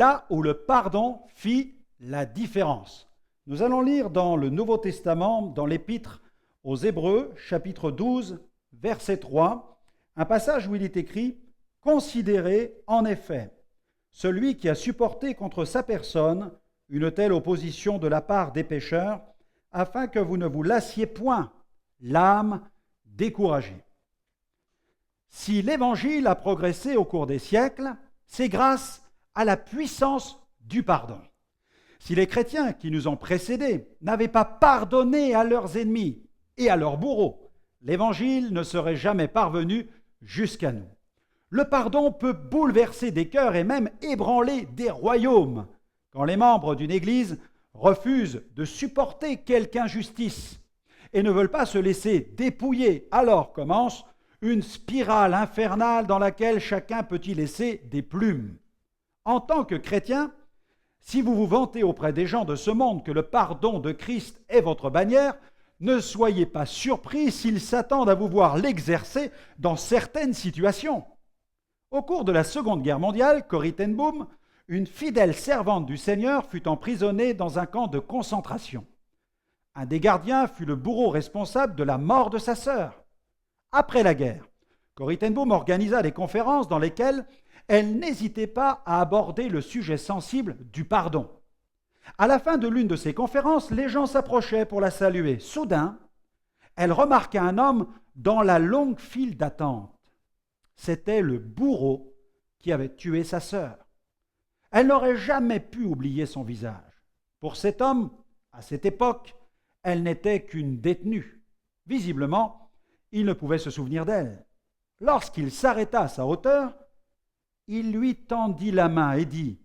là où le pardon fit la différence. Nous allons lire dans le Nouveau Testament, dans l'Épître aux Hébreux, chapitre 12, verset 3, un passage où il est écrit « Considérez en effet celui qui a supporté contre sa personne une telle opposition de la part des pécheurs, afin que vous ne vous lassiez point, l'âme découragée. » Si l'Évangile a progressé au cours des siècles, c'est grâce à la puissance du pardon. Si les chrétiens qui nous ont précédés n'avaient pas pardonné à leurs ennemis et à leurs bourreaux, l'Évangile ne serait jamais parvenu jusqu'à nous. Le pardon peut bouleverser des cœurs et même ébranler des royaumes quand les membres d'une Église refusent de supporter quelque injustice et ne veulent pas se laisser dépouiller. Alors commence une spirale infernale dans laquelle chacun peut y laisser des plumes. En tant que chrétien, si vous vous vantez auprès des gens de ce monde que le pardon de Christ est votre bannière, ne soyez pas surpris s'ils s'attendent à vous voir l'exercer dans certaines situations. Au cours de la Seconde Guerre mondiale, Corrie ten Boom, une fidèle servante du Seigneur, fut emprisonnée dans un camp de concentration. Un des gardiens fut le bourreau responsable de la mort de sa sœur. Après la guerre, Corrie ten Boom organisa des conférences dans lesquelles elle n'hésitait pas à aborder le sujet sensible du pardon. À la fin de l'une de ces conférences, les gens s'approchaient pour la saluer. Soudain, elle remarqua un homme dans la longue file d'attente. C'était le bourreau qui avait tué sa sœur. Elle n'aurait jamais pu oublier son visage. Pour cet homme, à cette époque, elle n'était qu'une détenue. Visiblement, il ne pouvait se souvenir d'elle. Lorsqu'il s'arrêta à sa hauteur, il lui tendit la main et dit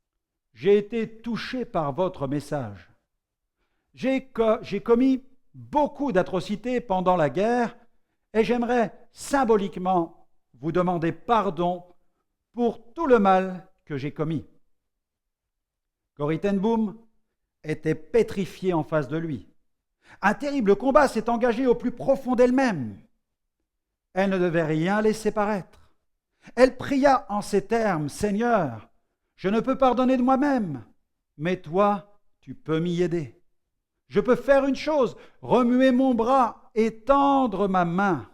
« J'ai été touché par votre message. J'ai commis beaucoup d'atrocités pendant la guerre et j'aimerais symboliquement vous demander pardon pour tout le mal que j'ai commis. » Corrie ten Boom était pétrifiée en face de lui. Un terrible combat s'est engagé au plus profond d'elle-même. Elle ne devait rien laisser paraître. Elle pria en ces termes, « Seigneur, je ne peux pardonner de moi-même, mais toi, tu peux m'y aider. Je peux faire une chose, remuer mon bras et tendre ma main. »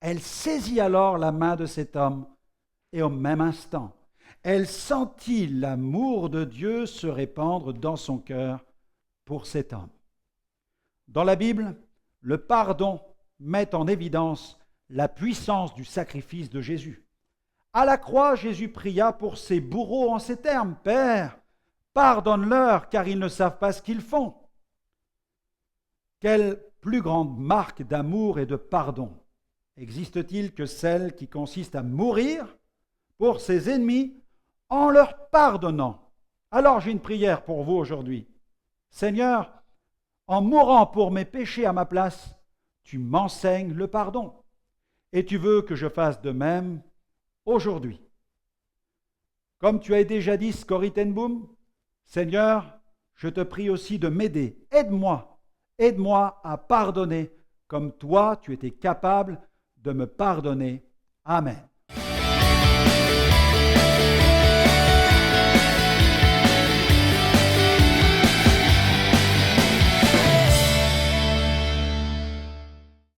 Elle saisit alors la main de cet homme et au même instant, elle sentit l'amour de Dieu se répandre dans son cœur pour cet homme. Dans la Bible, le pardon met en évidence la puissance du sacrifice de Jésus. À la croix, Jésus pria pour ses bourreaux en ces termes, « Père, pardonne-leur, car ils ne savent pas ce qu'ils font. » Quelle plus grande marque d'amour et de pardon existe-t-il que celle qui consiste à mourir pour ses ennemis en leur pardonnant? Alors j'ai une prière pour vous aujourd'hui. Seigneur, en mourant pour mes péchés à ma place, tu m'enseignes le pardon. Et tu veux que je fasse de même aujourd'hui. Comme tu as déjà dit, Corrie ten Boom, Seigneur, je te prie aussi de m'aider. Aide-moi à pardonner comme toi, tu étais capable de me pardonner. Amen.